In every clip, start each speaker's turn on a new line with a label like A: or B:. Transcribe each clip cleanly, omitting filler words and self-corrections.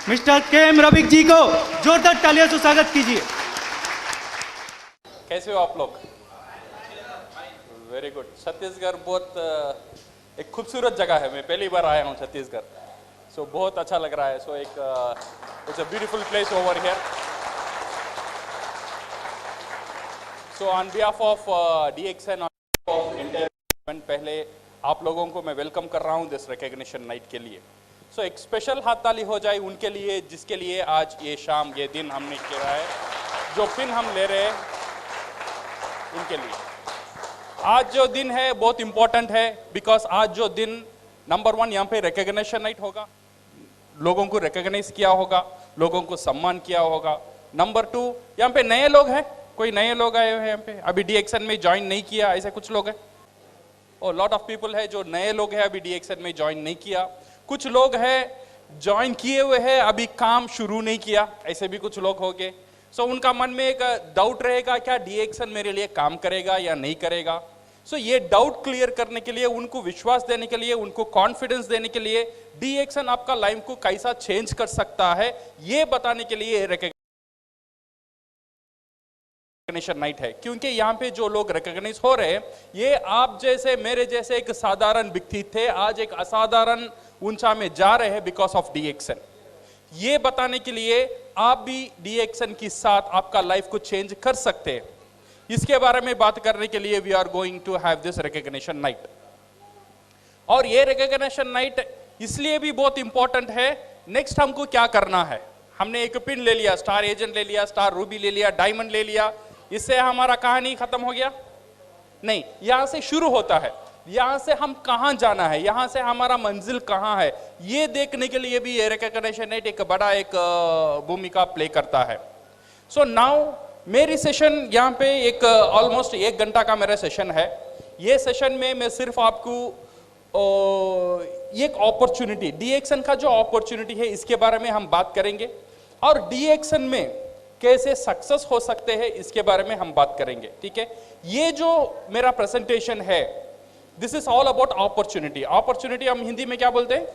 A: Mister KM. Rafiq जी को जोरदार तालियों से स्वागत कीजिए।
B: कैसे हो आप लोग? Very good. छत्तीसगढ़ बहुत एक खूबसूरत जगह है। मैं पहली बार आया हूँ छत्तीसगढ़, सो बहुत अच्छा लग रहा है। So it's a beautiful place over here. So on behalf of DXN of international, पहले आप लोगों को मैं वेलकम कर रहा हूँ दिस रिकॉग्निशन नाइट के लिए। सो एक स्पेशल हाथ ताली हो जाए उनके लिए जिसके लिए आज ये शाम ये दिन हमने किया है, जो पिन हम ले रहे हैं उनके लिए। आज जो दिन है बहुत इंपॉर्टेंट है, बिकॉज आज जो दिन नंबर 1 यहाँ पे रिकॉग्निशन नाइट होगा, लोगों को रिकॉग्नाइज किया होगा, लोगों को सम्मान किया होगा। नंबर 2 यहाँ पे नए लोग हैं, कोई नए लोग आए हुए हैं यहाँ पे, अभी DXN में ज्वाइन नहीं किया, ऐसे कुछ लोग हैं। और लॉट ऑफ पीपल है जो नए लोग हैं, अभी DXN में ज्वाइन नहीं किया। कुछ लोग हैं ज्वाइन किए हुए हैं, अभी काम शुरू नहीं किया, ऐसे भी कुछ लोग होंगे। सो उनका मन में एक डाउट रहेगा, क्या DXN मेरे लिए काम करेगा या नहीं करेगा। सो ये डाउट क्लियर करने के लिए, उनको विश्वास देने के लिए, उनको कॉन्फिडेंस देने के लिए, DXN आपका लाइफ को कैसा चेंज कर सकता है ये बताने के लिए रिकॉग्निशन नाइट है। क्योंकि यहाँ पे जो लोग रिकॉग्नाइज हो रहे हैं, ये आप जैसे मेरे जैसे एक साधारण व्यक्ति थे, आज एक असाधारण ऊंचा में जा रहे हैं बिकॉज ऑफ DXN। ये बताने के लिए आप भी DXN के साथ आपका लाइफ को चेंज कर सकते हैं, इसके बारे में बात करने के लिए we are going to have this recognition night. और ये रिकॉग्निशन नाइट इसलिए भी बहुत इंपॉर्टेंट है। नेक्स्ट हमको क्या करना है, हमने एक पिन ले लिया, स्टार एजेंट ले लिया, स्टार रूबी ले लिया, डायमंड ले लिया, इससे हमारा कहानी खत्म हो गया? नहीं, यहां से शुरू होता है। यहां से हम कहां जाना है, यहां से हमारा मंजिल कहां है, ये देखने के लिए भी ये रिकॉग्निशन नाइट एक बड़ा एक भूमिका प्ले करता है। सो नाउ मेरी सेशन यहाँ पे एक ऑलमोस्ट 1 घंटा का मेरा सेशन है। ये सेशन में मैं सिर्फ आपको एक अपॉर्चुनिटी, DXN का जो अपॉर्चुनिटी है इसके बारे में हम बात करेंगे, और DXN में कैसे सक्सेस हो सकते हैं इसके बारे में हम बात करेंगे। ठीक है, ये जो मेरा प्रेजेंटेशन है, this is all about opportunity. Opportunity हम हिंदी में क्या बोलते हैं?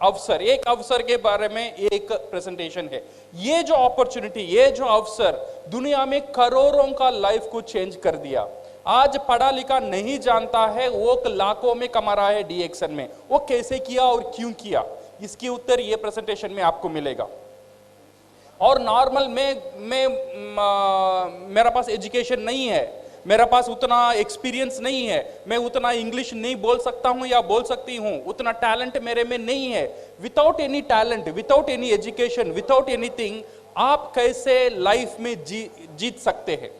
B: अवसर। एक अवसर के बारे में एक प्रेजेंटेशन है। ये जो अपॉर्चुनिटी, ये जो अवसर दुनिया में करोड़ों का लाइफ को चेंज कर दिया। आज पढ़ा लिखा नहीं जानता है, वो लाखों में कमा रहा है DXN में। वो कैसे किया और क्यों किया, इसकी उत्तर ये प्रेजेंटेशन में आपको मिलेगा। और नॉर्मल मेरा पास एजुकेशन नहीं है, मेरा पास उतना एक्सपीरियंस नहीं है, मैं उतना इंग्लिश नहीं बोल सकता हूं या बोल सकती हूं, उतना टैलेंट मेरे में नहीं है। Without any talent, without any education, without anything, आप कैसे लाइफ में जीत सकते हैं?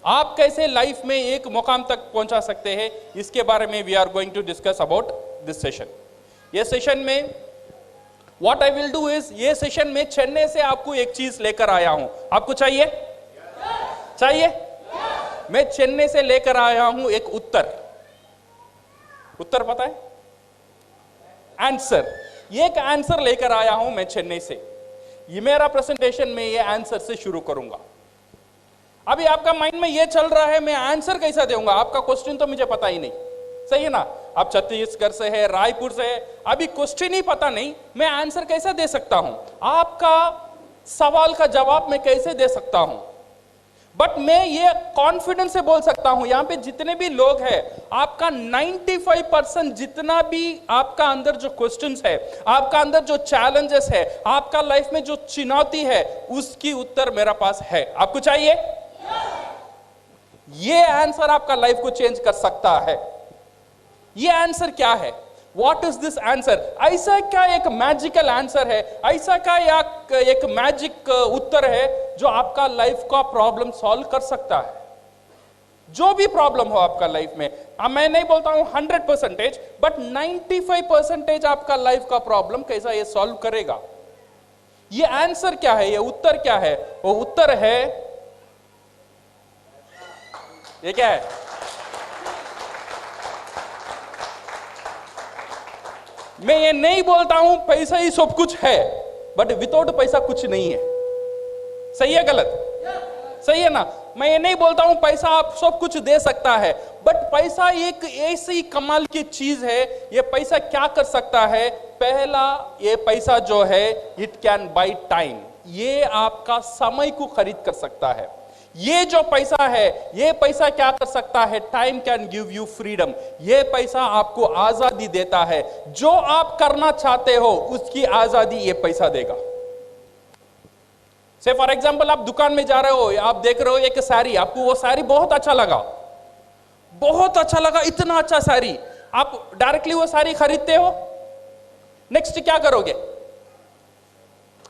B: आप कैसे लाइफ में एक मुकाम तक पहुंचा सकते हैं, इसके बारे में we are going to discuss about this session. ये सेशन में what I will do is, ये सेशन में चेन्नई से आपको एक चीज लेकर आया हूं। आपको चाहिए? चाहिए? मैं चेन्नई से लेकर आया हूं एक उत्तर। उत्तर पता है? आंसर। एक आंसर लेकर आया हूं मैं चेन्नई से। ये मेरा प्रेजेंटेशन में ये आंसर से शुरू करूंगा। अभी आपका माइंड में ये चल रहा है, मैं आंसर कैसा दूंगा? आपका क्वेश्चन तो मुझे पता ही नहीं, सही है ना? आप छत्तीसगढ़ से है, रायपुर से है, अभी क्वेश्चन ही पता नहीं, मैं आंसर कैसा दे सकता हूं? आपका सवाल का जवाब मैं कैसे दे सकता हूं? बट मैं ये कॉन्फिडेंस से बोल सकता हूं, यहां पे जितने भी लोग हैं, आपका 95% जितना भी आपका अंदर जो क्वेश्चंस है, आपका अंदर जो चैलेंजेस है, आपका लाइफ में जो चुनौती है, उसकी उत्तर मेरा पास है। आपको चाहिए? ये आंसर आपका लाइफ को चेंज कर सकता है। ये आंसर क्या है? What is this answer? ऐसा क्या एक मैजिकल आंसर है, ऐसा क्या एक मैजिक उत्तर है जो आपका लाइफ का प्रॉब्लम सॉल्व कर सकता है? जो भी प्रॉब्लम हो आपका लाइफ में, मैं नहीं बोलता हूं 100%, बट 95% आपका लाइफ का प्रॉब्लम कैसा ये सॉल्व करेगा? ये आंसर क्या है, ये उत्तर क्या है? वो उत्तर है, ये क्या है? मैं ये नहीं बोलता हूं पैसा ही सब कुछ है, बट विदाउट पैसा कुछ नहीं है। सही है गलत? सही है ना? मैं ये नहीं बोलता हूं पैसा आप सब कुछ दे सकता है, बट पैसा एक ऐसी कमाल की चीज है। ये पैसा क्या कर सकता है? पहला, ये पैसा जो है इट कैन बाय टाइम, ये आपका समय को खरीद कर सकता है। ये जो पैसा है, ये पैसा क्या कर सकता है? Time can give you freedom, ये पैसा आपको आजादी देता है। जो आप करना चाहते हो उसकी आजादी ये पैसा देगा। से फॉर एग्जाम्पल आप दुकान में जा रहे हो, आप देख रहे हो एक साड़ी, आपको वो साड़ी बहुत अच्छा लगा, बहुत अच्छा लगा, इतना अच्छा साड़ी, आप डायरेक्टली वो साड़ी खरीदते हो। नेक्स्ट क्या करोगे?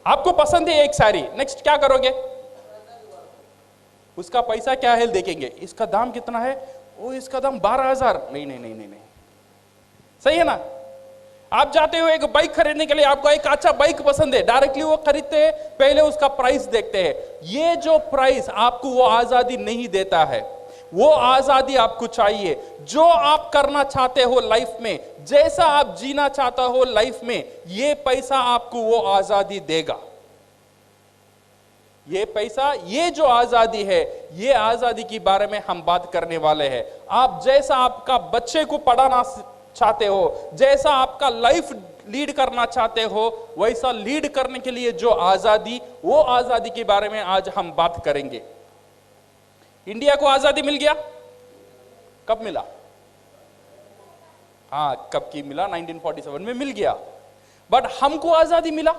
B: आपको पसंद है एक साड़ी, नेक्स्ट क्या करोगे? उसका पैसा क्या है देखेंगे, इसका दाम कितना है, ओ इसका दाम 12,000, नहीं नहीं नहीं नहीं नहीं, सही है ना? आप जाते हो एक बाइक खरीदने के लिए, आपको एक अच्छा बाइक पसंद है, डायरेक्टली वो खरीदते हैं, पहले उसका प्राइस देखते हैं। ये जो प्राइस आपको वो आजादी नहीं देता है, वो आजादी आपको चाहिए। जो आप करना चाहते हो लाइफ में, जैसा आप जीना चाहता हो लाइफ में, ये पैसा आपको वो आजादी देगा। ये पैसा, ये जो आजादी है, ये आजादी के बारे में हम बात करने वाले हैं। आप जैसा आपका बच्चे को पढ़ाना चाहते हो, जैसा आपका लाइफ लीड करना चाहते हो, वैसा लीड करने के लिए जो आजादी, वो आजादी के बारे में आज हम बात करेंगे। इंडिया को आजादी मिल गया, कब मिला? हाँ, कब की मिला? 1947 में मिल गया। बट हमको आजादी मिला?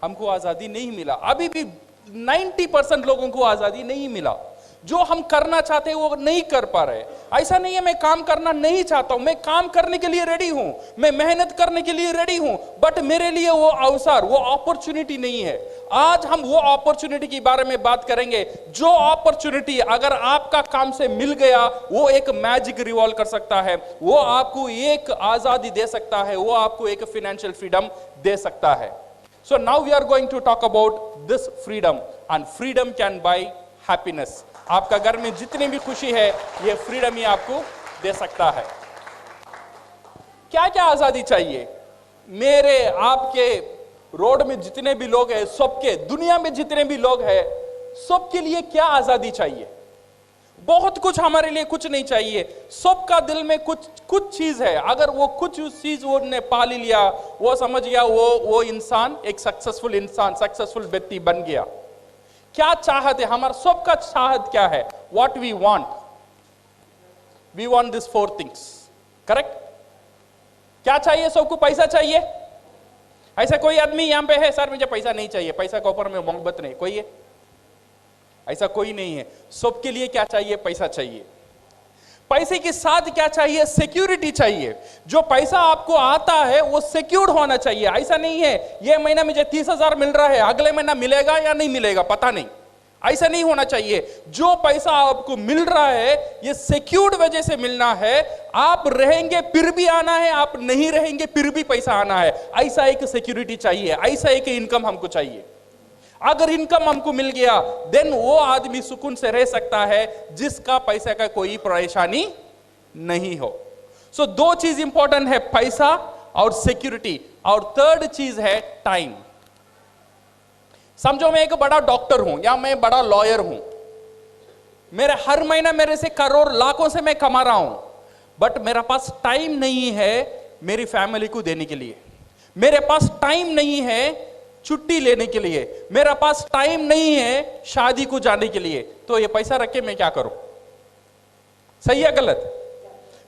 B: हमको आजादी नहीं मिला। अभी भी 90% लोगों को आजादी नहीं मिला। जो हम करना चाहते हैं वो नहीं कर पा रहे। ऐसा नहीं है मैं काम करना नहीं चाहता हूं, मैं काम करने के लिए रेडी हूं, मैं मेहनत करने के लिए रेडी हूं, बट मेरे लिए वो अवसर, वो अपॉर्चुनिटी नहीं है। आज हम वो अपॉर्चुनिटी के बारे में बात करेंगे। जो अपॉर्चुनिटी अगर आपका काम से मिल गया, वो एक मैजिक रिवॉल्व कर सकता है, वो आपको एक आजादी दे सकता है, वो आपको एक फाइनेंशियल फ्रीडम दे सकता है। So now we are going to talk about this freedom, and freedom can buy happiness. आपका घर में जितनी भी खुशी है, ये फ्रीडम ही आपको दे सकता है। क्या क्या आजादी चाहिए? मेरे आपके रोड में जितने भी लोग हैं, सबके, दुनिया में जितने भी लोग हैं, सबके लिए क्या आजादी चाहिए? बहुत कुछ हमारे लिए कुछ नहीं चाहिए। सबका दिल में कुछ चीज है। अगर वो कुछ चीज वो ने पा लिया, वो समझ गया, वो इंसान एक सक्सेसफुल इंसान, सक्सेसफुल व्यक्ति बन गया। क्या चाहत है? हमारा सबका चाहत क्या है? What we want this 4 things, correct? क्या चाहिए सबको? पैसा चाहिए। ऐसा कोई आदमी यहां पे है, सर मुझे पैसा नहीं चाहिए, पैसा के ऊपर में मोहब्बत नहीं, कोई है? ऐसा कोई नहीं है। सबके लिए क्या चाहिए? पैसा चाहिए। पैसे के साथ क्या चाहिए? सिक्योरिटी चाहिए। जो पैसा आपको आता है वो सिक्योर्ड होना चाहिए। ऐसा नहीं है ये महीना मुझे 30,000 मिल रहा है, अगले महीना मिलेगा या नहीं मिलेगा पता नहीं, ऐसा नहीं होना चाहिए। जो पैसा आपको मिल रहा है ये सिक्योर्ड वजह से मिलना है। आप रहेंगे फिर भी आना है, आप नहीं रहेंगे फिर भी पैसा आना है। ऐसा एक सिक्योरिटी चाहिए, ऐसा एक इनकम हमको चाहिए। अगर इनकम हमको मिल गया, देन वो आदमी सुकून से रह सकता है जिसका पैसे का कोई परेशानी नहीं हो। सो 2 चीज इंपॉर्टेंट है, पैसा और सिक्योरिटी, और 3rd चीज है टाइम। समझो मैं एक बड़ा डॉक्टर हूं या मैं बड़ा लॉयर हूं, मेरे हर महीना मेरे से करोड़ लाखों से मैं कमा रहा हूं, बट मेरे पास टाइम नहीं है मेरी फैमिली को देने के लिए, मेरे पास टाइम नहीं है छुट्टी लेने के लिए, मेरा पास टाइम नहीं है शादी को जाने के लिए, तो ये पैसा रख के मैं क्या करूं? सही है गलत?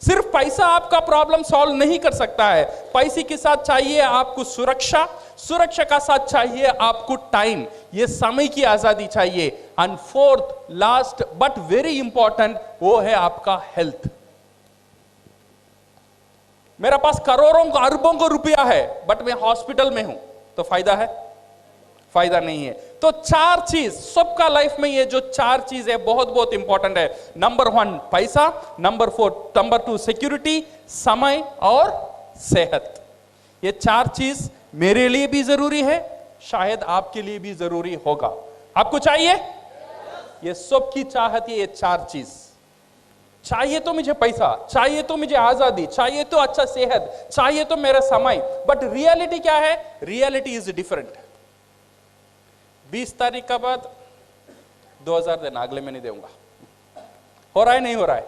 B: सिर्फ पैसा आपका प्रॉब्लम सॉल्व नहीं कर सकता है। पैसे के साथ चाहिए आपको सुरक्षा, सुरक्षा का साथ चाहिए आपको टाइम, ये समय की आजादी चाहिए। And 4th last but very important, वो है आपका हेल्थ। मेरा पास करोड़ों अरबों को रुपया है बट मैं हॉस्पिटल में हूं, तो फायदा है? फायदा नहीं है। तो 4 चीज सबका लाइफ में, ये जो 4 चीज है बहुत बहुत इंपॉर्टेंट है। नंबर 1 पैसा, नंबर 2 सिक्योरिटी, समय और सेहत। ये 4 चीज मेरे लिए भी जरूरी है, शायद आपके लिए भी जरूरी होगा। आपको चाहिए? ये सबकी चाहत है, ये 4 चीज चाहिए। तो मुझे पैसा चाहिए, तो मुझे आजादी चाहिए, तो अच्छा सेहत चाहिए, तो मेरा समय। बट रियलिटी क्या है? Reality is different. 20 तारीख के बाद 2000 देना, अगले में नहीं दूंगा। हो रहा है नहीं हो रहा है?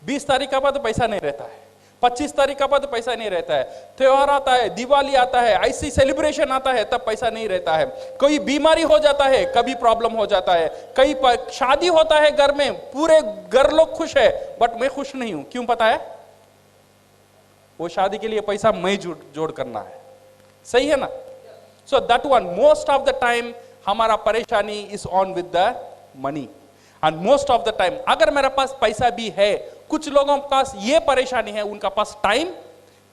B: 20 तारीख का बाद पैसा नहीं रहता है, 25 तारीख का बाद पैसा नहीं रहता है, त्योहार आता है, दिवाली आता है, ऐसी सेलिब्रेशन आता है, तब पैसा नहीं रहता है। कोई बीमारी हो जाता है, कभी प्रॉब्लम हो जाता है, कई शादी होता है घर में, पूरे घर लोग खुश है, बट मैं खुश नहीं हूं। क्यों पता है? वो शादी के लिए पैसा मैं जोड़ करना है। सही है ना? So that one, most of the time हमारा परेशानी is on with the money. And most of the time अगर मेरे पास पैसा भी है, कुछ लोगों के पास ये परेशानी है, उनका पास टाइम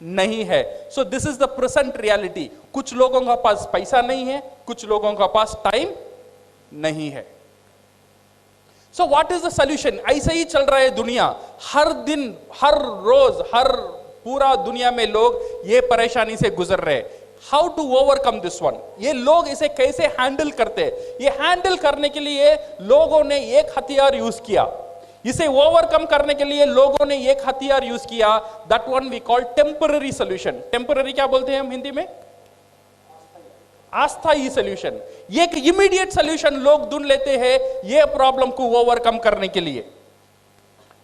B: नहीं है। So this is the present reality. कुछ लोगों का पास पैसा नहीं है, कुछ लोगों का पास टाइम नहीं है। So what is the solution? ऐसे ही चल रहा है दुनिया। हर दिन, हर रोज, हर पूरा दुनिया में लोग ये परेशानी से गुजर रहे हैं। How to overcome this one? ये लोग इसे कैसे हैंडल करते हैं? ये हैंडल करने के लिए लोगों ने एक हथियार यूज किया। इसे ओवरकम करने के लिए लोगों ने एक हथियार यूज किया, that one we call temporary solution. Temporary क्या बोलते हैं हम हिंदी में? अस्थायी सॉल्यूशन। एक इमीडिएट सॉल्यूशन लोग ढूंढ लेते हैं ये प्रॉब्लम को ओवरकम करने के लिए।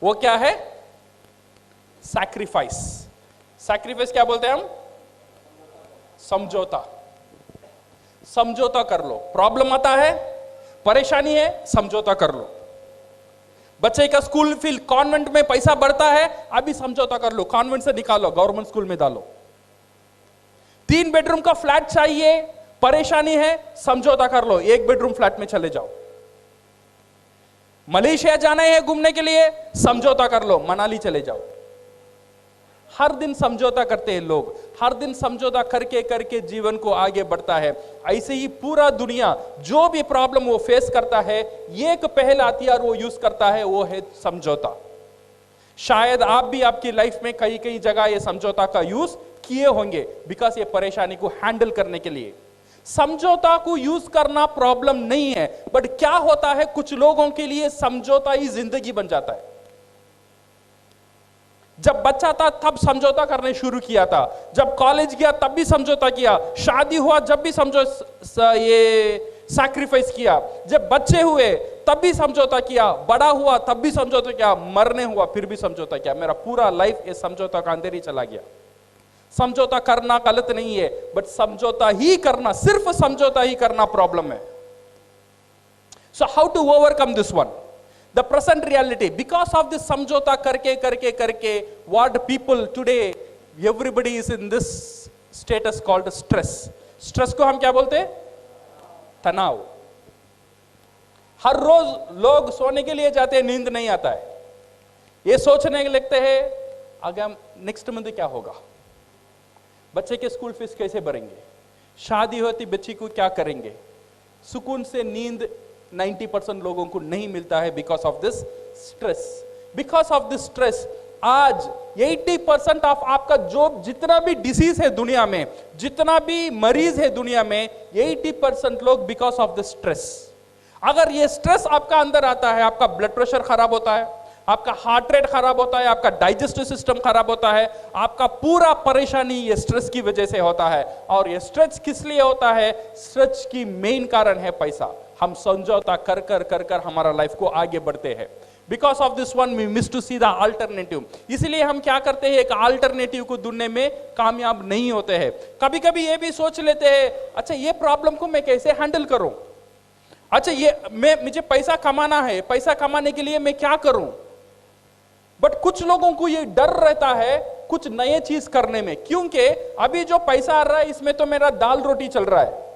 B: वो क्या है? सैक्रिफाइस। सैक्रिफाइस क्या बोलते हैं हम? समझौता। समझौता कर लो। प्रॉब्लम आता है, परेशानी है, समझौता कर लो। बच्चे का स्कूल फीस, कॉन्वेंट में पैसा बढ़ता है, अभी समझौता कर लो, कॉन्वेंट से निकालो, गवर्नमेंट स्कूल में डालो। 3 बेडरूम का फ्लैट चाहिए, परेशानी है, समझौता कर लो, 1 बेडरूम फ्लैट में चले जाओ। मलेशिया जाना है घूमने के लिए, समझौता कर लो, मनाली चले जाओ। हर दिन समझौता करते हैं लोग, हर दिन समझौता करके करके जीवन को आगे बढ़ता है। ऐसे ही पूरा दुनिया जो भी प्रॉब्लम वो फेस करता है, एक पहला हथियार वो यूज करता है, वो है समझौता। शायद आप भी आपकी लाइफ में कई कई जगह ये समझौता का यूज किए होंगे, बिकॉज ये परेशानी को हैंडल करने के लिए। समझौता को यूज करना प्रॉब्लम नहीं है, बट क्या होता है कुछ लोगों के लिए समझौता ही जिंदगी बन जाता है। जब बच्चा था तब समझौता करने शुरू किया था, जब कॉलेज गया तब भी समझौता किया, शादी हुआ जब भी ये सैक्रिफाइस किया, जब बच्चे हुए तब भी समझौता किया, बड़ा हुआ तब भी समझौता किया, मरने हुआ फिर भी समझौता किया। मेरा पूरा लाइफ ये समझौता का अंदर ही चला गया। समझौता करना गलत नहीं है, बट समझौता ही करना, सिर्फ समझौता ही करना प्रॉब्लम है। So how to overcome this one? The present reality, because of this समझौता करके करके करके, what people today, everybody is in this status called stress. Stress को हम क्या बोलते हैं? तनाव। हर रोज लोग सोने के लिए जाते हैं, नींद नहीं आता है। ये सोचने लगते हैं अगर नेक्स्ट मंथ क्या होगा, बच्चे के स्कूल फीस कैसे भरेंगे, शादी होती बच्ची को क्या करेंगे। सुकून से नींद 90% लोगों को नहीं मिलता है because of this stress. Because of this stress आज 80% ऑफ आपका जो जितना भी डिसीज है दुनिया में, जितना भी मरीज है दुनिया में, 80% लोग बिकॉज ऑफ दिस स्ट्रेस। अगर ये स्ट्रेस आपका अंदर आता है, आपका ब्लड प्रेशर खराब होता है, आपका हार्ट रेट खराब होता है, आपका डाइजेस्टिव सिस्टम खराब होता है, आपका पूरा परेशानी ये स्ट्रेस की वजह से होता है। और ये स्ट्रेस किस लिए होता है? स्ट्रेस की मेन कारण है पैसा। हम समझौता कर कर कर कर हमारा लाइफ को आगे बढ़ते हैं। Because of this one we miss to see the alternative. इसलिए हम क्या करते हैं, एक अल्टरनेटिव को ढूंढने में कामयाब नहीं होते हैं। कभी कभी ये भी सोच लेते हैं, अच्छा ये प्रॉब्लम को मैं कैसे हैंडल करूं, अच्छा ये मुझे पैसा कमाना है, पैसा कमाने के लिए मैं क्या करूं। बट कुछ लोगों को ये डर रहता है कुछ नए चीज करने में, क्योंकि अभी जो पैसा आ रहा है इसमें तो मेरा दाल रोटी चल रहा है।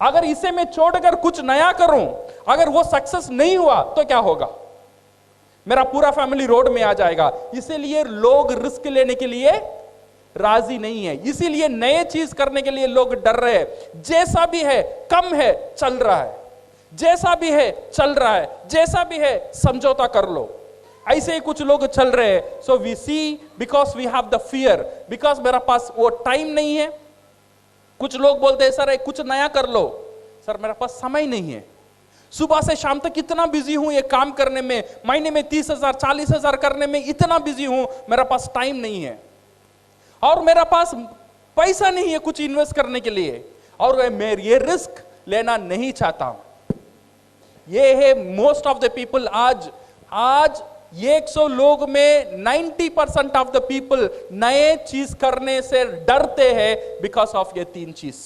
B: अगर इसे मैं छोड़कर कुछ नया करूं, अगर वो सक्सेस नहीं हुआ तो क्या होगा, मेरा पूरा फैमिली रोड में आ जाएगा। इसीलिए लोग रिस्क लेने के लिए राजी नहीं है, इसीलिए नए चीज करने के लिए लोग डर रहे हैं। जैसा भी है, कम है, चल रहा है, जैसा भी है चल रहा है, जैसा भी है समझौता कर लो। ऐसे ही कुछ लोग चल रहे हैं। So we see because we have the fear, because मेरा पास वो टाइम नहीं है। कुछ लोग बोलते हैं सर कुछ नया कर लो, सर मेरे पास समय नहीं है, सुबह से शाम तक इतना बिजी हूं ये काम करने में, महीने में 30,000 40,000 करने में इतना बिजी हूं, मेरा पास टाइम नहीं है, और मेरा पास पैसा नहीं है कुछ इन्वेस्ट करने के लिए, और मैं ये रिस्क लेना नहीं चाहता हूं। ये है मोस्ट ऑफ द पीपल। आज 100 लोग में 90% ऑफ द पीपल नए चीज करने से डरते हैं बिकॉज ऑफ ये 3 चीज।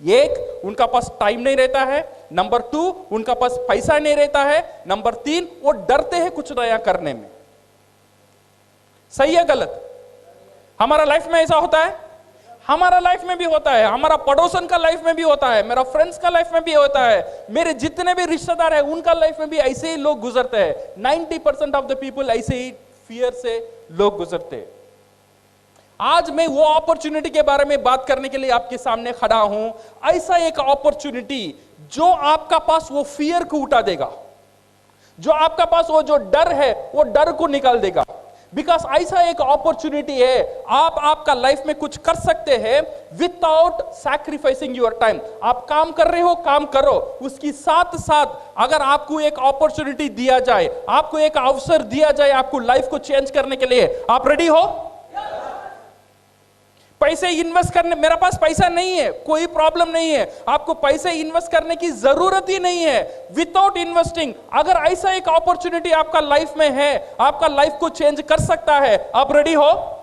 B: एक, उनका पास टाइम नहीं रहता है। नंबर 2, उनका पास पैसा नहीं रहता है। नंबर 3, वो डरते हैं कुछ नया करने में। सही है गलत? हमारा लाइफ में ऐसा होता है, हमारा लाइफ में भी होता है, हमारा पड़ोसन का लाइफ में भी होता है, मेरा फ्रेंड्स का लाइफ में भी होता है, मेरे जितने भी रिश्तेदार हैं उनका लाइफ में भी ऐसे ही लोग गुजरते हैं। 90% ऑफ द पीपल ऐसे ही फियर से लोग गुजरते हैं। आज मैं वो अपॉर्चुनिटी के बारे में बात करने के लिए आपके सामने खड़ा हूं। ऐसा एक अपॉर्चुनिटी जो आपका पास वो फियर को उठा देगा, जो आपका पास वो जो डर है वो डर को निकाल देगा। बिकॉज ऐसा एक अपॉर्चुनिटी है, आप आपका लाइफ में कुछ कर सकते हैं विदाउट सैक्रिफाइसिंग योर टाइम। आप काम कर रहे हो, काम करो, उसकी साथ साथ अगर आपको एक अपॉर्चुनिटी दिया जाए, आपको एक अवसर दिया जाए आपको लाइफ को चेंज करने के लिए, आप रेडी हो? पैसे इन्वेस्ट करने, मेरा पास पैसा नहीं है, कोई प्रॉब्लम नहीं है, आपको पैसे इन्वेस्ट करने की जरूरत ही नहीं है। विदाउट इन्वेस्टिंग अगर ऐसा एक अपॉर्चुनिटी आपका लाइफ में है, आपका लाइफ को चेंज कर सकता है, आप रेडी हो?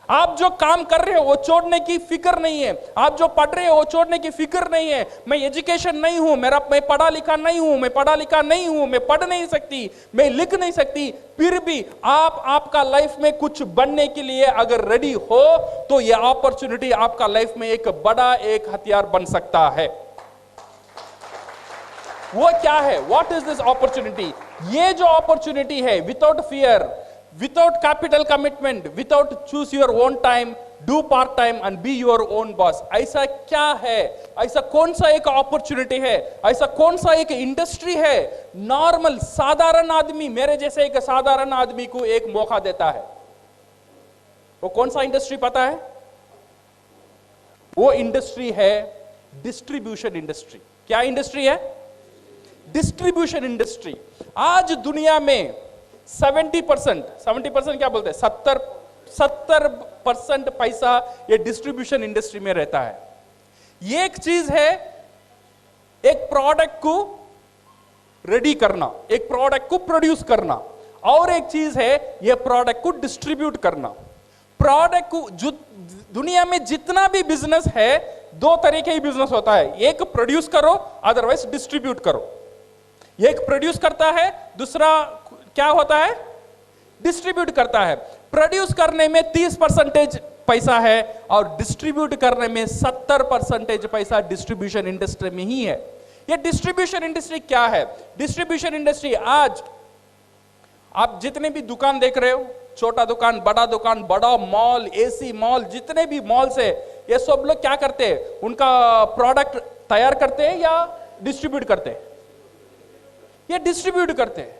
B: आप जो काम कर रहे हो वो छोड़ने की फिक्र नहीं है, आप जो पढ़ रहे हो वो छोड़ने की फिक्र नहीं है। मैं एजुकेशन नहीं हूं, मैं पढ़ा लिखा नहीं हूं, मैं पढ़ा लिखा नहीं हूं, मैं पढ़ नहीं सकती, मैं लिख नहीं सकती, फिर भी आप आपका लाइफ में कुछ बनने के लिए अगर रेडी हो तो ये अपॉर्चुनिटी आपका लाइफ में एक बड़ा एक हथियार बन सकता है। वो क्या है? What is this opportunity? ये जो अपॉर्चुनिटी है, without fear, without capital commitment, without choose your own time, do part time and be your own boss। ऐसा क्या है? ऐसा कौन सा एक अपॉर्चुनिटी है? ऐसा कौन सा एक इंडस्ट्री है? नॉर्मल साधारण आदमी, मेरे जैसे एक साधारण आदमी को एक मौका देता है। वो कौन सा इंडस्ट्री पता है? वो इंडस्ट्री है डिस्ट्रीब्यूशन इंडस्ट्री। क्या इंडस्ट्री है? Distribution industry. आज दुनिया में 70% क्या बोलते हैं, 70% पैसा ये डिस्ट्रीब्यूशन इंडस्ट्री में रहता है। ये एक चीज है, एक प्रोडक्ट को रेडी करना, एक प्रोडक्ट को प्रोड्यूस करना, और एक चीज है ये प्रोडक्ट को डिस्ट्रीब्यूट करना। प्रोडक्ट को, जो दुनिया में जितना भी बिजनेस है, 2 तरह के ही बिजनेस होता है, एक प्रोड्यूस करो, अदरवाइज डिस्ट्रीब्यूट करो। एक प्रोड्यूस करता है, दूसरा क्या होता है? डिस्ट्रीब्यूट करता है। प्रोड्यूस करने में 30% पैसा है और डिस्ट्रीब्यूट करने में 70% पैसा डिस्ट्रीब्यूशन इंडस्ट्री में ही है। ये डिस्ट्रीब्यूशन इंडस्ट्री क्या है? डिस्ट्रीब्यूशन इंडस्ट्री, आज आप जितने भी दुकान देख रहे हो, छोटा दुकान, बड़ा मॉल, एसी मॉल, जितने भी मॉल्स है, ये सब लोग क्या करते हैं? उनका प्रोडक्ट तैयार करते हैं या डिस्ट्रीब्यूट करते हैं? ये डिस्ट्रीब्यूट करते हैं,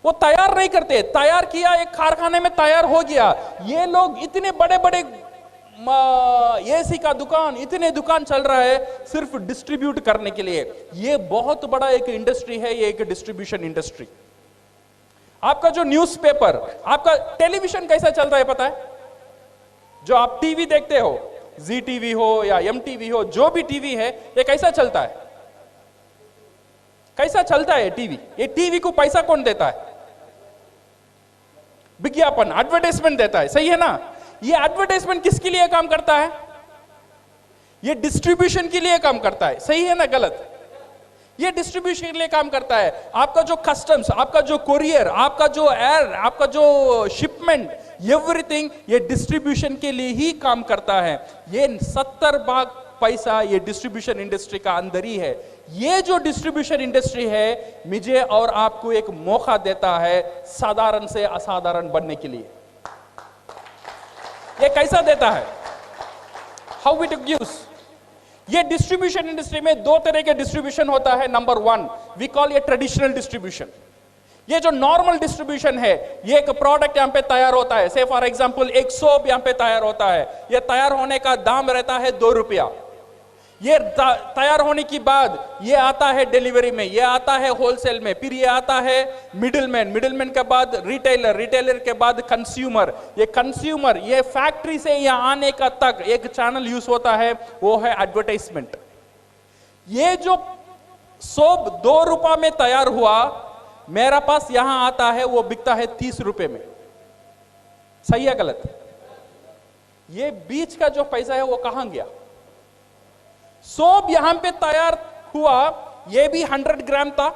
B: वो तैयार नहीं करते। तैयार किया, एक कारखाने में तैयार हो गया। ये लोग इतने बड़े बड़े एसी का दुकान, इतने दुकान चल रहा है सिर्फ डिस्ट्रीब्यूट करने के लिए। ये बहुत बड़ा एक इंडस्ट्री है, ये एक डिस्ट्रीब्यूशन इंडस्ट्री। आपका जो न्यूज़पेपर, आपका टेलीविजन कैसा चल रहा है पता है? जो आप टीवी देखते हो, जी टीवी हो या MTV हो, जो भी टीवी है, ये कैसा चलता है? कैसा चलता है टीवी? ये टीवी को पैसा कौन देता है? विज्ञापन, एडवर्टाइजमेंट देता है, सही है ना? ये एडवर्टाइजमेंट किसके लिए काम करता है? ये डिस्ट्रीब्यूशन के लिए काम करता है, सही है ना गलत? ये डिस्ट्रीब्यूशन के लिए काम करता है। आपका जो कस्टम्स, आपका जो कोरियर, आपका जो एयर, आपका जो शिपमेंट, एवरीथिंग ये डिस्ट्रीब्यूशन के लिए ही काम करता है। ये 70% पैसा ये डिस्ट्रीब्यूशन इंडस्ट्री का अंदर ही है। ये जो डिस्ट्रीब्यूशन इंडस्ट्री है, मुझे और आपको एक मौका देता है साधारण से असाधारण बनने के लिए। ये कैसा देता है? How it gives? ये डिस्ट्रीब्यूशन इंडस्ट्री में 2 तरह के डिस्ट्रीब्यूशन होता है। नंबर 1 वी कॉल ये ट्रेडिशनल डिस्ट्रीब्यूशन। ये जो नॉर्मल डिस्ट्रीब्यूशन है, ये एक प्रोडक्ट यहां पे तैयार होता है, से फॉर एग्जांपल एक सोप यहां पे तैयार होता है। ये तैयार होने का दाम रहता है 2 रुपया। ये तैयार होने की बाद ये आता है डिलीवरी में, ये आता है होलसेल में, फिर ये आता है मिडिलमैन के बाद रिटेलर के बाद कंज्यूमर। ये कंज्यूमर, ये फैक्ट्री से यहाँ आने का तक एक चैनल यूज होता है, वो है एडवर्टाइजमेंट। ये जो सोप 2 रुपए में तैयार हुआ, मेरा पास यहां आता है वो बिकता है 30 रुपए में। सही है गलत? ये बीच का जो पैसा है वो कहां गया? सोप यहां पे तैयार हुआ, ये भी 100 ग्राम था,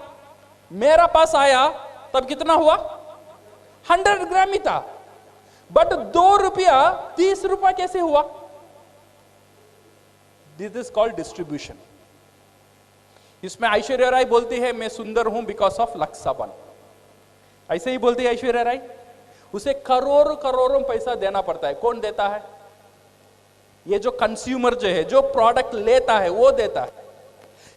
B: मेरा पास आया तब कितना हुआ? 100 ग्राम ही था, बट 2 रुपया 30 रुपया कैसे हुआ? This is called distribution. इसमें ऐश्वर्या राय बोलती है मैं सुंदर हूं बिकॉज ऑफ लक्स साबन। ऐसे ही बोलती है ऐश्वर्या राय। उसे करोड़ों करोड़ों पैसा देना पड़ता है। कौन देता है? ये जो कंज्यूमर जो है, जो प्रोडक्ट लेता है वो देता है।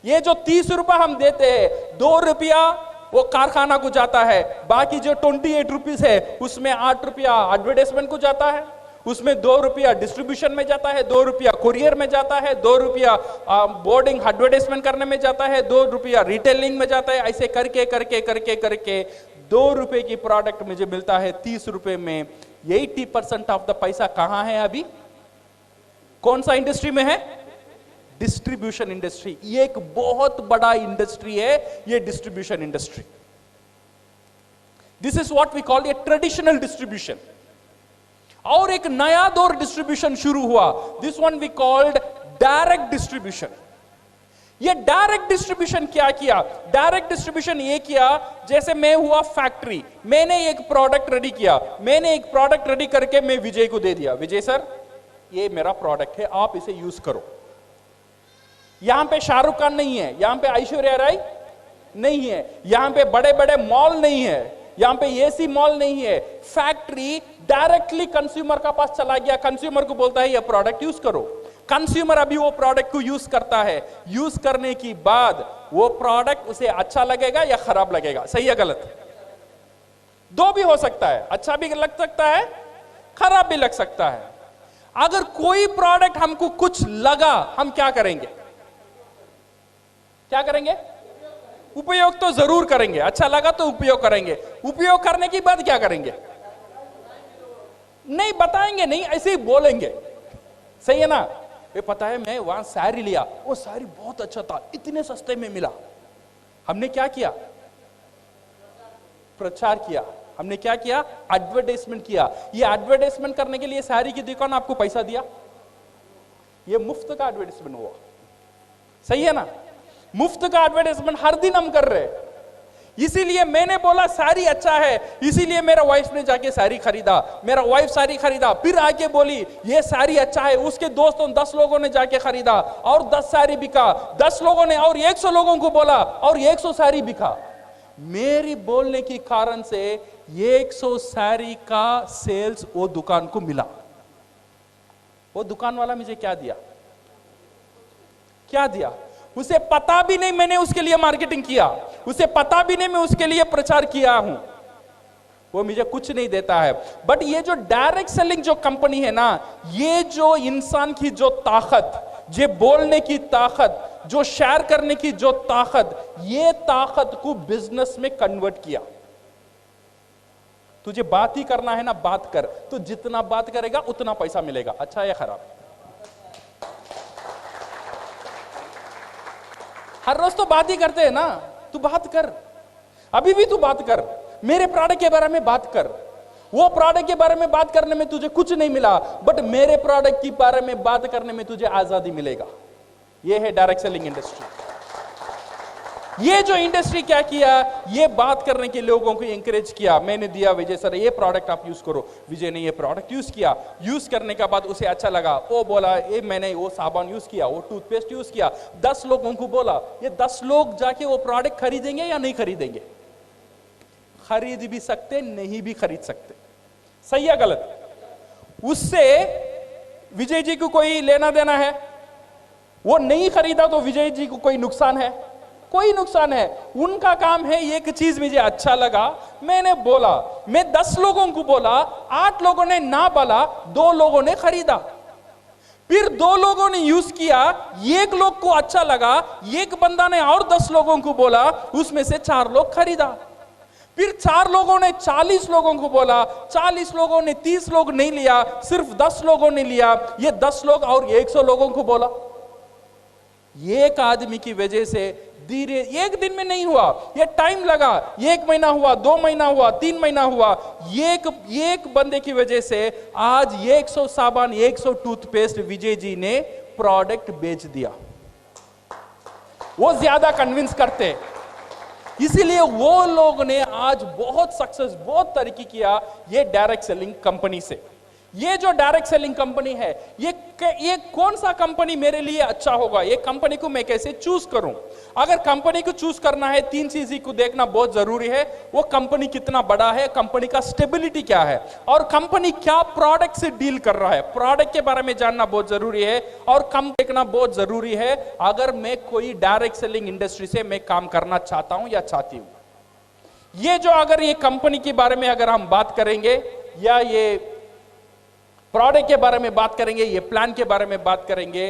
B: ये जो 30 रुपया हम देते हैं, 2 रुपया वो कारखाना को जाता है, बाकी जो 28 रुपीज है उसमें 8 रुपया एडवर्टाइजमेंट को जाता है, उसमें 2 रुपया डिस्ट्रीब्यूशन में जाता है, 2 रुपया कुरियर में जाता है, 2 रुपया बोर्डिंग एडवर्टाइजमेंट करने में जाता है, 2 रुपया रिटेलिंग में जाता है। ऐसे करके करके करके करके 2 रुपए की प्रोडक्ट मुझे मिलता है 30 रुपए में। 80% ऑफ द पैसा कहां है अभी? कौन सा इंडस्ट्री में है? Distribution industry. ये एक बहुत बड़ा इंडस्ट्री है, ये distribution industry. This is what we call a traditional distribution. और एक नया दौर डिस्ट्रीब्यूशन शुरू हुआ, this one we called direct distribution. ये डायरेक्ट डिस्ट्रीब्यूशन क्या किया? डायरेक्ट डिस्ट्रीब्यूशन ये किया, जैसे मैं हुआ फैक्ट्री, मैंने एक प्रोडक्ट रेडी किया, मैंने एक प्रोडक्ट रेडी करके मैं विजय को दे दिया, विजय सर ये मेरा प्रोडक्ट है, आप इसे यूज करो। यहां पे शाहरुख खान नहीं है, यहां पे ऐश्वर्या राय नहीं है, यहां पे बड़े बड़े मॉल नहीं है, यहां पे एसी मॉल नहीं है। फैक्ट्री डायरेक्टली कंज्यूमर का पास चला गया, कंज्यूमर को बोलता है ये प्रोडक्ट यूज करो। कंज्यूमर अभी वो प्रोडक्ट को यूज करता है, यूज करने की बाद वो प्रोडक्ट उसे अच्छा लगेगा या खराब लगेगा? सही है गलत? दो भी हो सकता है, अच्छा भी लग सकता है, खराब भी लग सकता है। अगर कोई प्रोडक्ट हमको कुछ लगा, हम क्या करेंगे? क्या करेंगे? उपयोग तो जरूर करेंगे। अच्छा लगा तो उपयोग करेंगे। उपयोग करने के बाद क्या करेंगे? नहीं बताएंगे, नहीं ऐसे ही बोलेंगे। सही है ना? ये पता है मैं वहां साड़ी लिया, वो साड़ी बहुत अच्छा था, इतने सस्ते में मिला। हमने क्या किया? प्रचार किया। हमने क्या किया? एडवर्टाइजमेंट किया। ये एडवर्टाइजमेंट करने के लिए साड़ी की दुकान आपको पैसा दिया, ये मुफ्त का एडवर्टाइजमेंट हुआ। सही है ना? मुफ्त का एडवर्टाइजमेंट हर दिन हम कर रहे हैं। इसीलिए मैंने बोला साड़ी अच्छा है, इसीलिए मेरा वाइफ ने जाके साड़ी खरीदा, मेरा वाइफ साड़ी खरीदा, फिर आके बोली ये साड़ी अच्छा है, उसके दोस्तों 10 लोगों ने जाके खरीदा और 10 साड़ी बिका, 10 लोगों ने और 100 लोगों को बोला और 100 साड़ी बिका। मेरी बोलने के कारण से 100 साड़ी का सेल्स वो दुकान को मिला। वो दुकान वाला मुझे क्या दिया? क्या दिया? उसे पता भी नहीं मैंने उसके लिए मार्केटिंग किया, उसे पता भी नहीं मैं उसके लिए प्रचार किया हूं, वो मुझे कुछ नहीं देता है। बट ये जो डायरेक्ट सेलिंग जो कंपनी है ना, ये जो इंसान की जो ताकत, जो बोलने की ताकत, जो शेयर करने की जो ताकत, ये ताकत को बिजनेस में कन्वर्ट किया। तुझे बात ही करना है ना, बात कर। तो जितना बात करेगा उतना पैसा मिलेगा। अच्छा या खराब? हर रोज तो बात ही करते हैं ना। तू बात कर, अभी भी तू बात कर, मेरे प्रोडक्ट के बारे में बात कर। वो प्रोडक्ट के बारे में बात करने में तुझे कुछ नहीं मिला, बट मेरे प्रोडक्ट के बारे में बात करने में तुझे आजादी मिलेगा। ये है डायरेक्ट सेलिंग इंडस्ट्री। ये जो इंडस्ट्री क्या किया? ये बात करने के लोगों को एंकरेज किया। मैंने दिया विजय सर ये प्रोडक्ट आप यूज करो। विजय ने ये प्रोडक्ट यूज किया, यूज करने के बाद उसे अच्छा लगा, वो बोला ये मैंने वो साबुन यूज किया, वो टूथपेस्ट यूज किया, 10 लोगों को बोला। ये 10 लोग जाके वो प्रोडक्ट खरीदेंगे या नहीं खरीदेंगे? खरीद भी सकते, नहीं भी खरीद सकते। सही या गलत? उससे विजय जी को कोई लेना देना है? वो नहीं खरीदा तो विजय जी को कोई नुकसान है? कोई नुकसान है। उनका काम है एक चीज मुझे अच्छा लगा, मैंने बोला, मैं 10 लोगों को बोला, 8 लोगों ने ना बोला, 2 लोगों ने खरीदा। फिर 2 लोगों ने यूज किया, 1 लोग को अच्छा लगा, एक बंदा ने और 10 लोगों को बोला, उसमें से 4 लोग खरीदा। फिर 4 लोगों ने 40 लोगों को बोला, 40 लोगों ने 30 लोग नहीं लिया, सिर्फ 10 लोगों ने लिया। ये 10 लोग और 100 लोगों को बोला। एक आदमी की वजह से धीरे, एक दिन में नहीं हुआ, ये टाइम लगा, 1 महीना हुआ, 2 महीना हुआ, 3 महीना हुआ। एक बंदे की वजह से आज 100 साबुन, 100 टूथपेस्ट विजय जी ने प्रोडक्ट बेच दिया। वो ज्यादा कन्विंस करते, इसीलिए वो लोग ने आज बहुत सक्सेस, बहुत तरक्की किया ये डायरेक्ट सेलिंग कंपनी से। ये जो डायरेक्ट सेलिंग कंपनी है, ये कौन सा कंपनी मेरे लिए अच्छा होगा, ये कंपनी को मैं कैसे चूज करूं? अगर कंपनी को चूज करना है, 3 चीज को देखना बहुत जरूरी है। वो कंपनी कितना बड़ा है, कंपनी का स्टेबिलिटी क्या है, और कंपनी क्या प्रोडक्ट से डील कर रहा है, प्रोडक्ट के बारे में जानना बहुत जरूरी है, और कम देखना बहुत जरूरी है। अगर मैं कोई डायरेक्ट सेलिंग इंडस्ट्री से मैं काम करना चाहता हूं या चाहती हूं, ये जो अगर ये कंपनी के बारे में अगर हम बात करेंगे, या ये प्रोडक्ट के बारे में बात करेंगे, ये प्लान के बारे में बात करेंगे,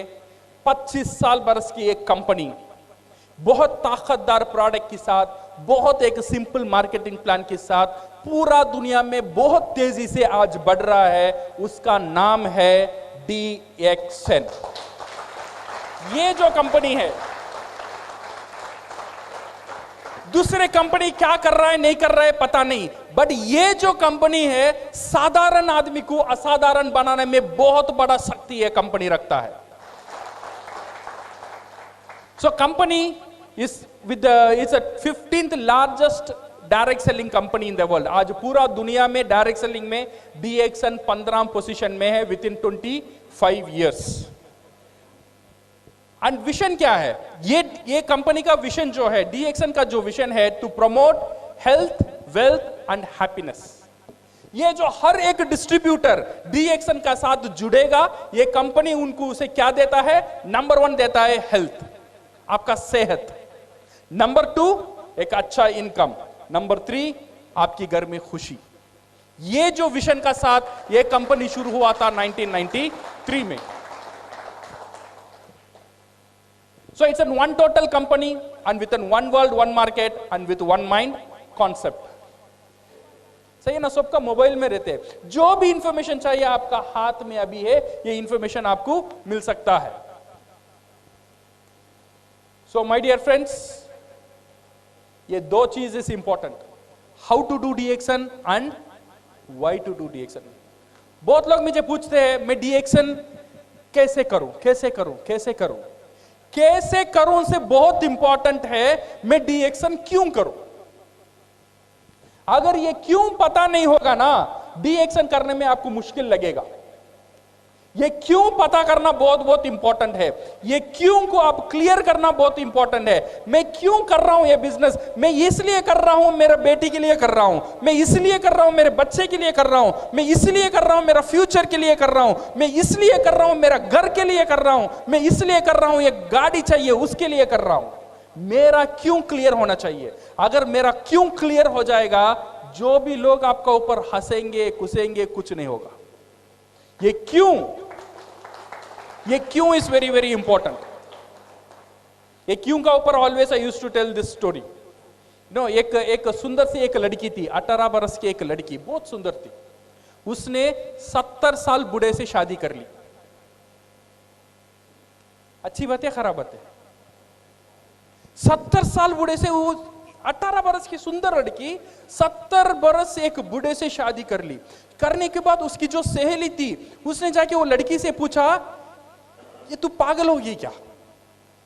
B: 25 साल बरस की एक कंपनी बहुत ताकतदार प्रोडक्ट के साथ, बहुत एक सिंपल मार्केटिंग प्लान के साथ पूरा दुनिया में बहुत तेजी से आज बढ़ रहा है। उसका नाम है DXN। ये जो कंपनी है, दूसरे कंपनी क्या कर रहा है नहीं कर रहा है पता नहीं, बट ये जो कंपनी है साधारण आदमी को असाधारण बनाने में बहुत बड़ा शक्ति है कंपनी रखता है। So company is with it's a 15th largest direct selling company in the world. आज पूरा दुनिया में डायरेक्ट सेलिंग में DXN 15 पोजीशन में है with in 25 years. And vision क्या है? ये कंपनी का विजन जो है, DXN का जो विजन है, to promote health, wealth and happiness. ये जो हर एक डिस्ट्रीब्यूटर DXN का साथ जुड़ेगा, ये कंपनी उनको उसे क्या देता है? नंबर 1 देता है हेल्थ, आपका सेहत। नंबर 2 एक अच्छा इनकम। नंबर 3 आपकी घर में खुशी। ये जो विजन का साथ ये कंपनी शुरू हुआ था 1993 में। So it's an one total company and with an one world, one market and with one mind concept. सही है ना? सबका मोबाइल में रहते हैं, जो भी इंफॉर्मेशन चाहिए आपका हाथ में अभी है, ये इंफॉर्मेशन आपको मिल सकता है। So my dear friends, ये 2 चीजें important, how to do DXN and why to do DXN। बहुत लोग मुझे पूछते हैं मैं DXN कैसे करूं, कैसे करूं, कैसे करूं। कैसे करूं से बहुत इंपॉर्टेंट है मैं DXN क्यों करूं। अगर ये क्यों पता नहीं होगा ना, DXN करने में आपको मुश्किल लगेगा। ये क्यों पता करना बहुत बहुत इंपॉर्टेंट है। ये क्यों को आप क्लियर करना बहुत इंपॉर्टेंट है। मैं क्यों कर रहा हूं ये बिजनेस? मैं इसलिए कर रहा हूं, मेरे बेटी के लिए कर रहा हूं, मैं इसलिए कर रहा हूं, मेरे बच्चे के लिए कर रहा हूं, मैं इसलिए कर रहा हूं, मेरा फ्यूचर के लिए कर रहा हूं, मैं इसलिए कर रहा हूं, मेरा घर के लिए कर रहा हूं, मैं इसलिए कर रहा हूं, ये गाड़ी चाहिए उसके लिए कर रहा हूं। मेरा क्यों क्लियर होना चाहिए। अगर मेरा क्यों क्लियर हो जाएगा, जो भी लोग आपका ऊपर हंसेंगे, कुसेंगे, कुछ नहीं होगा। ये क्यों इज वेरी वेरी इंपॉर्टेंट। ये क्यों का ऊपर always I used to tell this story. No, एक सुंदर सी एक लड़की थी, 18 बरस की एक लड़की, बहुत सुंदर थी। उसने 70 साल बूढ़े से शादी कर ली। अच्छी बात है, खराब बात है? 70 साल बूढ़े से, वो 18 बरस की सुंदर लड़की 70 बरस से एक बूढ़े से शादी कर ली। करने के बाद उसकी जो सहेली थी, उसने जाके वो लड़की से पूछा, ये तू पागल होगी क्या?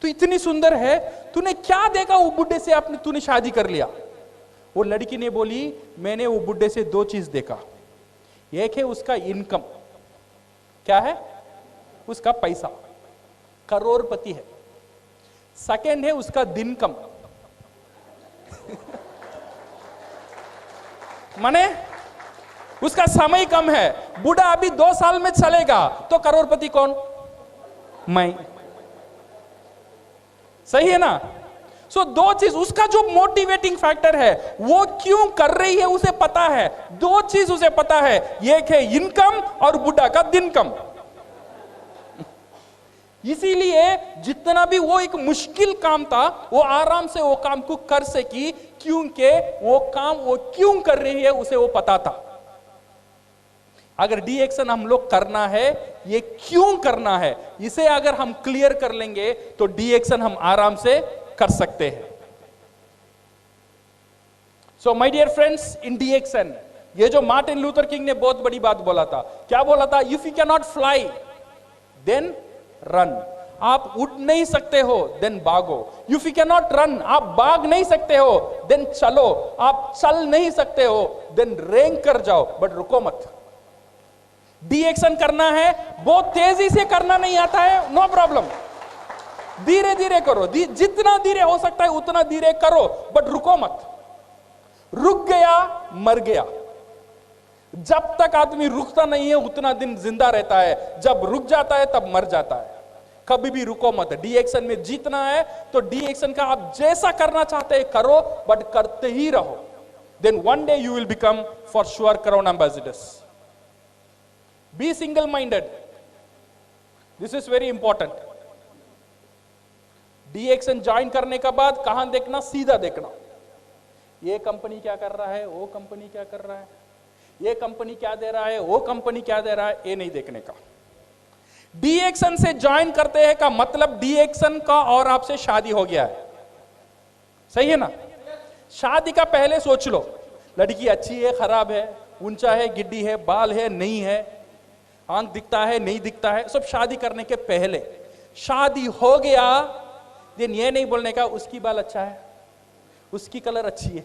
B: तू इतनी सुंदर है, तूने क्या देखा वो बुढ़े से तूने शादी कर लिया? वो लड़की ने बोली, मैंने वो बुढ़े से 2 चीज देखा। एक है उसका इनकम, क्या है? उसका पैसा, करोड़पति है। सेकंड है उसका दिनकम माने उसका समय कम है। बूढ़ा अभी 2 साल में चलेगा, तो करोड़पति कौन? मैं। सही है ना? सो 2 चीज, उसका जो मोटिवेटिंग फैक्टर है, वो क्यों कर रही है उसे पता है। 2 चीज उसे पता है, एक है इनकम और बुढ़ा का दिनकम। इसीलिए जितना भी वो एक मुश्किल काम था, वो आराम से वो काम को कर सकी, क्योंकि वो काम वो क्यों कर रही है उसे वो पता था। अगर DXN हम लोग करना है, ये क्यों करना है, इसे अगर हम क्लियर कर लेंगे तो DXN हम आराम से कर सकते हैं। So my dear friends, in DXN ये जो मार्टिन लूथर किंग ने बहुत बड़ी बात बोला था, क्या बोला था? If you can not fly then run. आप उड़ नहीं सकते हो देन भागो। If you can not run, आप भाग नहीं सकते हो देन चलो। आप चल नहीं सकते हो देन रेंग कर जाओ, बट रुको मत। DXN करना है, बहुत तेजी से करना नहीं आता है, नो प्रॉब्लम, धीरे धीरे करो, जितना धीरे हो सकता है उतना धीरे करो, बट रुको मत। रुक गया मर गया। जब तक आदमी रुकता नहीं है उतना दिन जिंदा रहता है, जब रुक जाता है तब मर जाता है। कभी भी रुको मत। DXN में जीतना है तो DXN का आप जैसा करना चाहते हैं करो, बट करते ही रहो। Then one day you will become for sure crown ambassadors. Be single minded, this is very important. DXN join करने के बाद कहां देखना? सीधा देखना। ये कंपनी क्या कर रहा है, वो कंपनी क्या कर रहा है, ये कंपनी क्या दे रहा है, वो कंपनी क्या दे रहा है, ये नहीं देखने का। DXN से ज्वाइन करते हैं का मतलब DXN का और आपसे शादी हो गया है, सही है ना? शादी का पहले सोच लो, लड़की अच्छी है, खराब है, ऊंचा है, गिड्डी है, बाल है, नहीं है, आंख दिखता है, नहीं दिखता है, सब शादी करने के पहले। शादी हो गया दिन ये नहीं बोलने का उसकी बाल अच्छा है, उसकी कलर अच्छी है,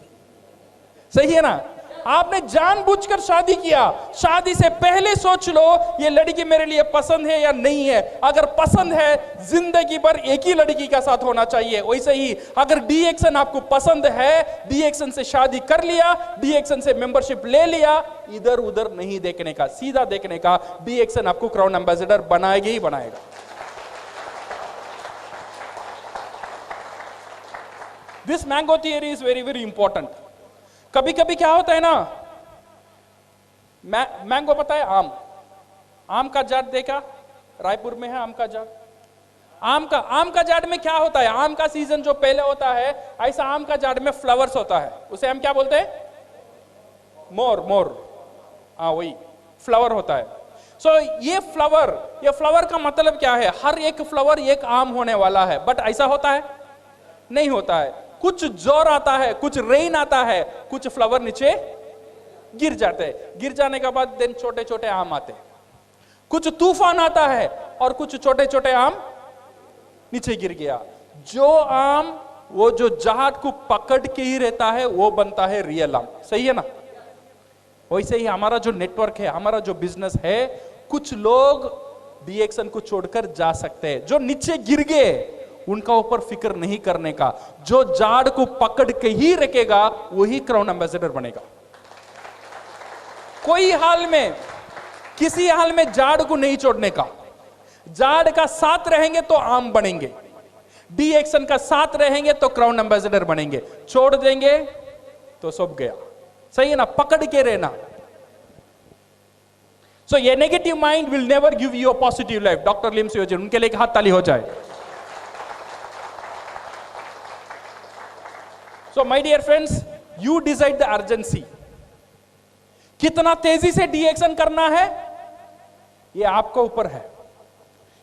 B: सही है ना? आपने जानबूझकर शादी किया। शादी से पहले सोच लो ये लड़की मेरे लिए पसंद है या नहीं है। अगर पसंद है, जिंदगी भर एक ही लड़की के साथ होना चाहिए। वैसे ही अगर DXN आपको पसंद है, DXN से शादी कर लिया, DXN से मेंबरशिप ले लिया, इधर उधर नहीं देखने का, सीधा देखने का। DXN आपको क्राउन एम्बेसडर बनाएगा ही बनाएगा। This mango theory is very very important. कभी कभी क्या होता है ना, मैंगो पता है, आम का जाट देखा? रायपुर में है आम का जाट। आम का जाट में क्या होता है? आम का सीजन जो पहले होता है, ऐसा आम का जाट में फ्लावर्स होता है, उसे हम क्या बोलते हैं? मोर। हाँ, वही फ्लावर होता है। सो ये फ्लावर का मतलब क्या है? हर एक फ्लावर एक आम होने वाला है, बट ऐसा होता है? नहीं होता है। कुछ जोर आता है, कुछ रेन आता है, कुछ फ्लावर नीचे गिर जाते हैं। गिर जाने के बाद देन छोटे छोटे आम आते हैं। कुछ तूफान आता है और कुछ छोटे छोटे आम नीचे गिर गया। जो आम वो जो जाट को पकड़ के ही रहता है वो बनता है रियल आम, सही है ना? वैसे ही हमारा जो नेटवर्क है, हमारा जो बिजनेस है, कुछ लोग DXN को छोड़कर जा सकते हैं। जो नीचे गिर गए उनका ऊपर फिक्र नहीं करने का। जो जाड़ को पकड़ के ही रखेगा वही क्राउन एम्बेसडर बनेगा। कोई हाल में, किसी हाल में जाड़ को नहीं छोड़ने का। जाड़ का साथ रहेंगे तो आम बनेंगे, DXN का साथ रहेंगे तो क्राउन एम्बेसडर बनेंगे। छोड़ देंगे तो सब गया, सही है ना? पकड़ के रहना। सो ये negative mind will never give you a positive life. Doctor लिम सियोजन, उनके लिए एक हाथ ताली हो जाए। So my dear friends, you decide the urgency. कितना तेजी से DXN करना है ये आपको ऊपर है।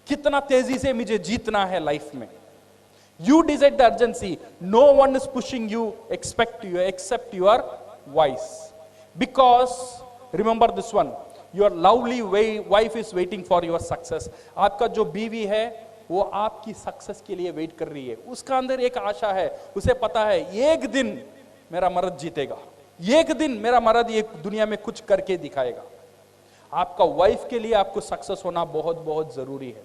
B: कितना तेजी से मुझे जीतना है लाइफ में, you decide the urgency. No one is pushing you except your voice. Because remember this one, your lovely wife is waiting for your success. आपका जो बीवी है वो आपकी सक्सेस के लिए वेट कर रही है। उसका अंदर एक आशा है, उसे पता है एक दिन मेरा मर्द जीतेगा, एक दिन मेरा मर्द ये दुनिया में कुछ करके दिखाएगा। आपका वाइफ के लिए आपको सक्सेस होना बहुत बहुत जरूरी है।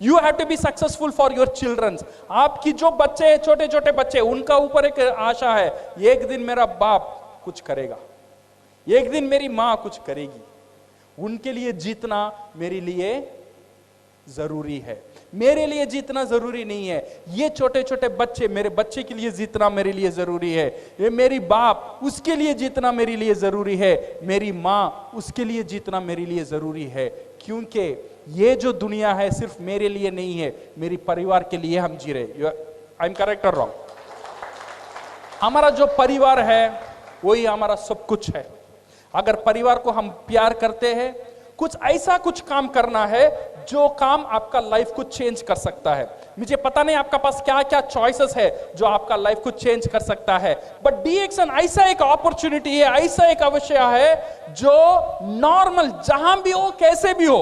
B: You have to be successful for your childrens. आपकी जो बच्चे हैं, छोटे छोटे बच्चे, उनका ऊपर एक आशा है, एक दिन मेरा बाप कुछ करेगा, एक दिन मेरी मां कुछ करेगी। उनके लिए जीतना मेरे लिए जरूरी है। मेरे लिए जीतना जरूरी नहीं है। ये छोटे छोटे बच्चे, मेरे बच्चे के लिए जीतना मेरे लिए जरूरी है। ये मेरी बाप, उसके लिए जीतना मेरे लिए जरूरी है। मेरी माँ, उसके लिए जीतना मेरे लिए जरूरी है। क्योंकि ये जो दुनिया है सिर्फ मेरे लिए नहीं है, मेरी परिवार के लिए हम जी रहे। आई एम करेक्ट और रॉन्ग? हमारा जो परिवार है वही हमारा सब कुछ है। अगर परिवार को हम प्यार करते हैं, कुछ ऐसा कुछ काम करना है जो काम आपका लाइफ को चेंज कर सकता है। मुझे पता नहीं आपका पास क्या क्या चॉइसेस है जो आपका लाइफ को चेंज कर सकता है, बट DXN ऐसा एक अपॉर्चुनिटी है, ऐसा एक अवसर है जो नॉर्मल जहां भी हो कैसे भी हो,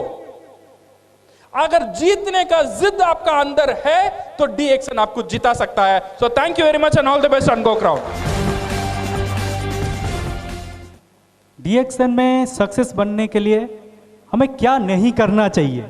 B: अगर जीतने का जिद आपका अंदर है तो DXN आपको जिता सकता है। So thank you very much and all the best and go crowd.
A: DXN में सक्सेस बनने के लिए हमें क्या नहीं करना चाहिए?